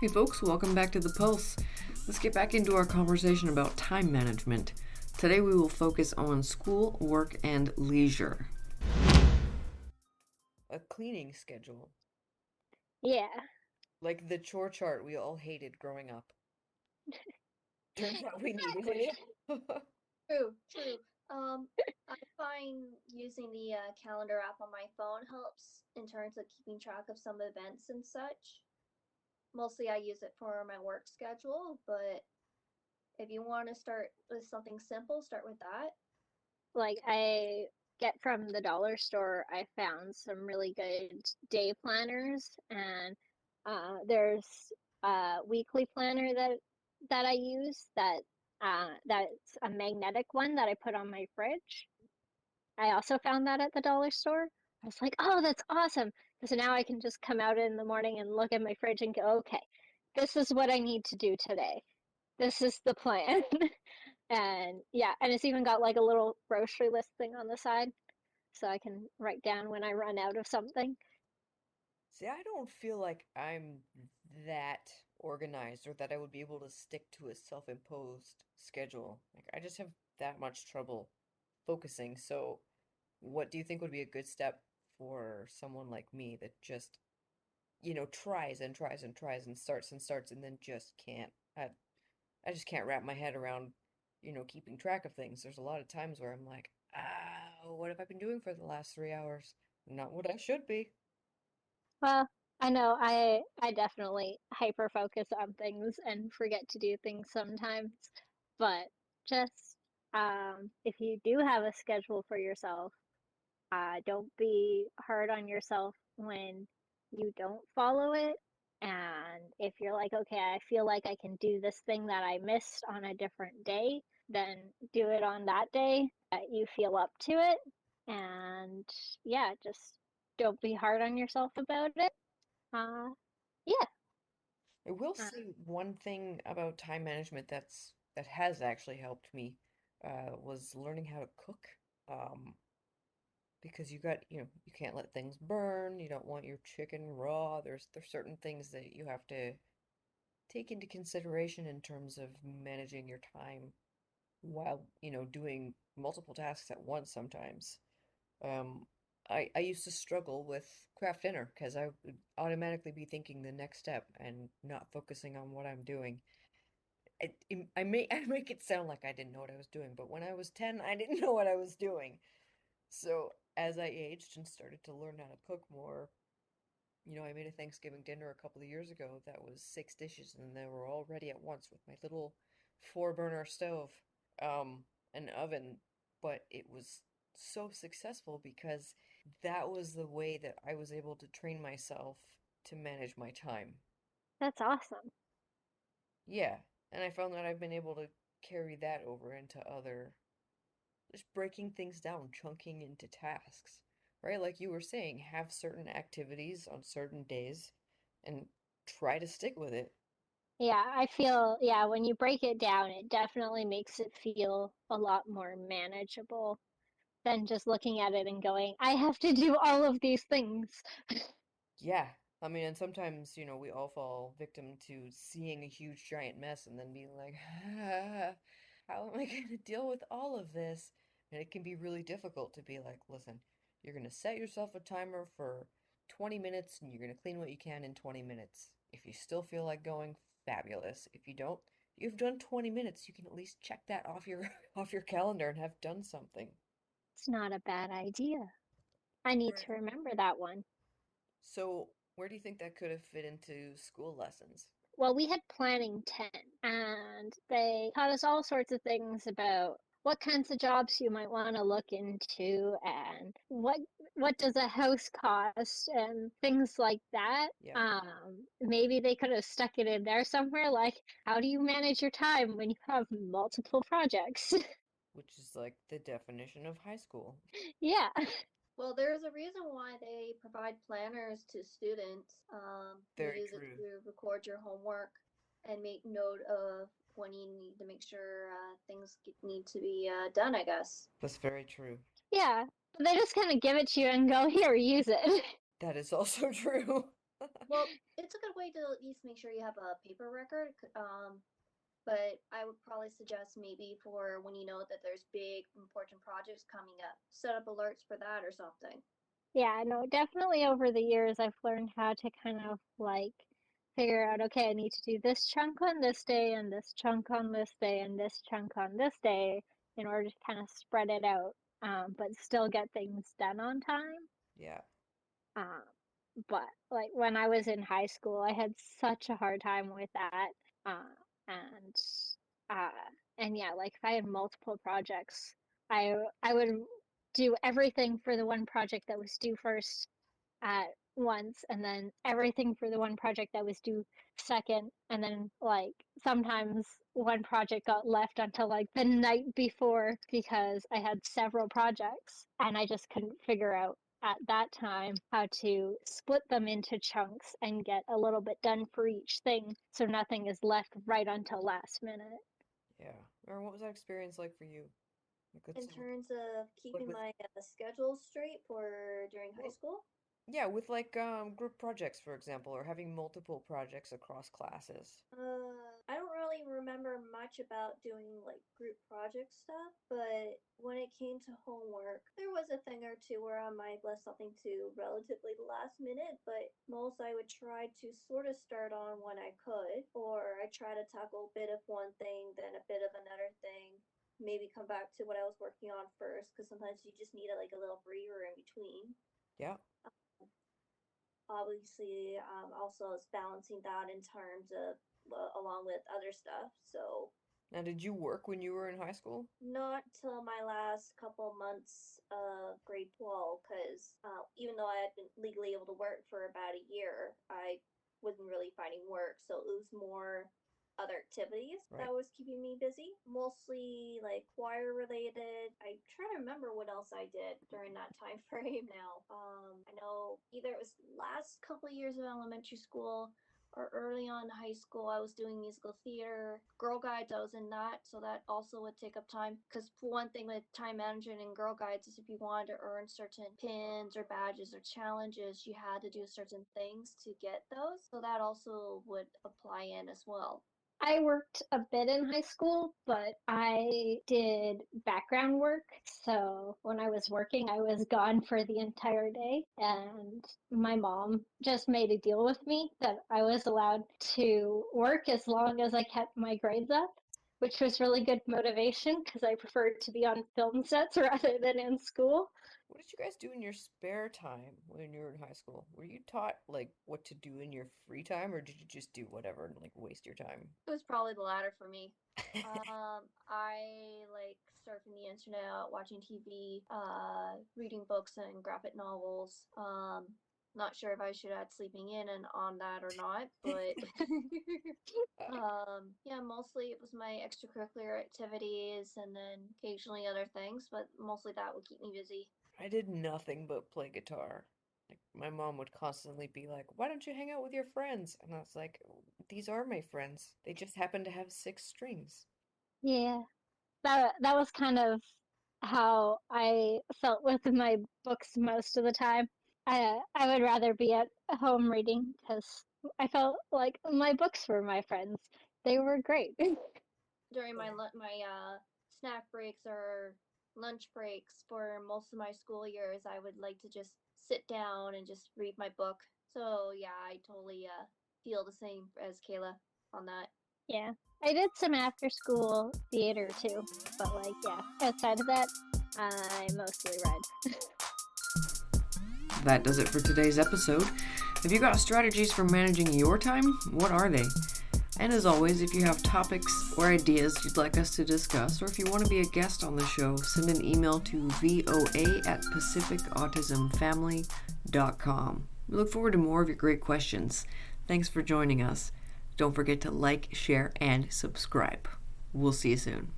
Hey folks, welcome back to The Pulse. Let's get back into our conversation about time management. Today we will focus on school, work, and leisure. A cleaning schedule. Yeah. Like the chore chart we all hated growing up. Turns out we needed Exactly. it. True. Um, I find using the calendar app on my phone helps in terms of keeping track of some events and such. Mostly I use it for my work schedule, but if you want to start with something simple, start with that. Like I get from the dollar store, I found some really good day planners, and there's a weekly planner that I use that's a magnetic one that I put on my fridge. I also found that at the dollar store. I was like, oh, that's awesome. So now I can just come out in the morning and look at my fridge and go, okay, this is what I need to do today. This is the plan. And yeah, and it's even got like a little grocery list thing on the side so I can write down when I run out of something. See, I don't feel like I'm that organized or that I would be able to stick to a self-imposed schedule. Like, I just have that much trouble focusing. So, what do you think would be a good step for someone like me that just, tries and tries and tries and starts and then just can't? I just can't wrap my head around, keeping track of things. There's a lot of times where I'm like, what have I been doing for the last 3 hours? Not what I should be. Well, I know I definitely hyper focus on things and forget to do things sometimes, but just if you do have a schedule for yourself, don't be hard on yourself when you don't follow it. And if you're like, okay, I feel like I can do this thing that I missed on a different day, then do it on that day that you feel up to it. And yeah, just don't be hard on yourself about it. Uh, yeah. I will Uh, say one thing about time management that has actually helped me was learning how to cook. Um, because you can't let things burn, you don't want your chicken raw. There's certain things that you have to take into consideration in terms of managing your time while, doing multiple tasks at once sometimes. Um, I used to struggle with craft dinner because I would automatically be thinking the next step and not focusing on what I'm doing. I make it sound like I didn't know what I was doing, but when I was 10, I didn't know what I was doing. So as I aged and started to learn how to cook more, I made a Thanksgiving dinner a couple of years ago that was 6 dishes and they were all ready at once with my little four-burner stove, and oven, but it was so successful because that was the way that I was able to train myself to manage my time. that's awesome. Yeah, and I found that I've been able to carry that over into other, just breaking things down, chunking into tasks, right? Like you were saying, have certain activities on certain days and try to stick with it. Yeah, I feel, yeah, when you break it down, it definitely makes it feel a lot more manageable than just looking at it and going, I have to do all of these things. Yeah. I mean, and sometimes, we all fall victim to seeing a huge giant mess and then being like, how am I going to deal with all of this? And it can be really difficult to be like, listen, you're going to set yourself a timer for 20 minutes and you're going to clean what you can in 20 minutes. If you still feel like going, fabulous. If you don't, you've done 20 minutes. You can at least check that off your off your calendar and have done something. It's not a bad idea. I need Right. to remember that one. So, where do you think that could have fit into school lessons? Well, we had Planning 10, and they taught us all sorts of things about what kinds of jobs you might want to look into and what does a house cost and things like that. Yeah. Maybe they could have stuck it in there somewhere, like how do you manage your time when you have multiple projects? Which is like the definition of high school. Yeah. Well, there's a reason why they provide planners to students. You Very use it true. to record your homework and make note of when you need to make sure need to be done, I guess. That's very true. Yeah. They just kind of give it to you and go, here, use it. That is also true. Well, it's a good way to at least make sure you have a paper record. But I would probably suggest maybe for when you know that there's big important projects coming up, set up alerts for that or something. Yeah, no, definitely over the years I've learned how to kind of like figure out, okay, I need to do this chunk on this day and this chunk on this day and this chunk on this day in order to kind of spread it out, but still get things done on time. Yeah. Um, but like when I was in high school, I had such a hard time with that. And uh, and yeah, like if I had multiple projects, I would do everything for the one project that was due first at once, and then everything for the one project that was due second, and then like sometimes one project got left until like the night before because I had several projects and I just couldn't figure out at that time how to split them into chunks and get a little bit done for each thing so nothing is left right until last minute. Yeah. Or what was that experience like for you? Like, let's In say terms of with, keeping with my schedule straight for during high well, school. yeah, with like group projects, for example, or having multiple projects across classes. I don't really remember much about doing like group project stuff, but when it came to homework, there was a thing or two where I might left something to relatively the last minute, but most I would try to sort of start on when I could, or I try to tackle a bit of one thing, then a bit of another thing, maybe come back to what I was working on first, because sometimes you just need like a little breather in between. Yeah. Obviously, also is balancing that in terms of along with other stuff. So Now, did you work when you were in high school? not till my last couple months of grade 12, because even though I had been legally able to work for about a year, I wasn't really finding work. So it was more other activities Right. that was keeping me busy, mostly like choir related. I try to remember what else I did during that time frame now. I know either it was last couple of years of elementary school or early on in high school, I was doing musical theater. Girl Guides, I was in that, so that also would take up time. Because one thing with time management and Girl Guides is if you wanted to earn certain pins or badges or challenges, you had to do certain things to get those. So that also would apply in as well. I worked a bit in high school, but I did background work. So when I was working, I was gone for the entire day. And my mom just made a deal with me that I was allowed to work as long as I kept my grades up, which was really good motivation because I preferred to be on film sets rather than in school. What did you guys do in your spare time when you were in high school? Were you taught like what to do in your free time, or did you just do whatever and like waste your time? It was probably the latter for me. I like surfing the internet, watching TV, reading books and graphic novels. Not sure if I should add sleeping in and on that or not, but yeah, mostly it was my extracurricular activities and then occasionally other things, but mostly that would keep me busy. I did nothing but play guitar. Like my mom would constantly be like, "Why don't you hang out with your friends?" And I was like, "These are my friends. They just happen to have six strings." Yeah, that was kind of how I felt with my books most of the time. I would rather be at home reading because I felt like my books were my friends. They were great. During my snack breaks or lunch breaks for most of my school years, I would like to just sit down and just read my book. So yeah, I totally feel the same as Kayla on that. Yeah, I did some after school theater too, but like yeah, outside of that, I mostly read. That does it for today's episode. Have you got strategies for managing your time? What are they? And as always, if you have topics or ideas you'd like us to discuss, or if you want to be a guest on the show, send an email to voa@pacificautismfamily.com. We look forward to more of your great questions. Thanks for joining us. Don't forget to like, share, and subscribe. We'll see you soon.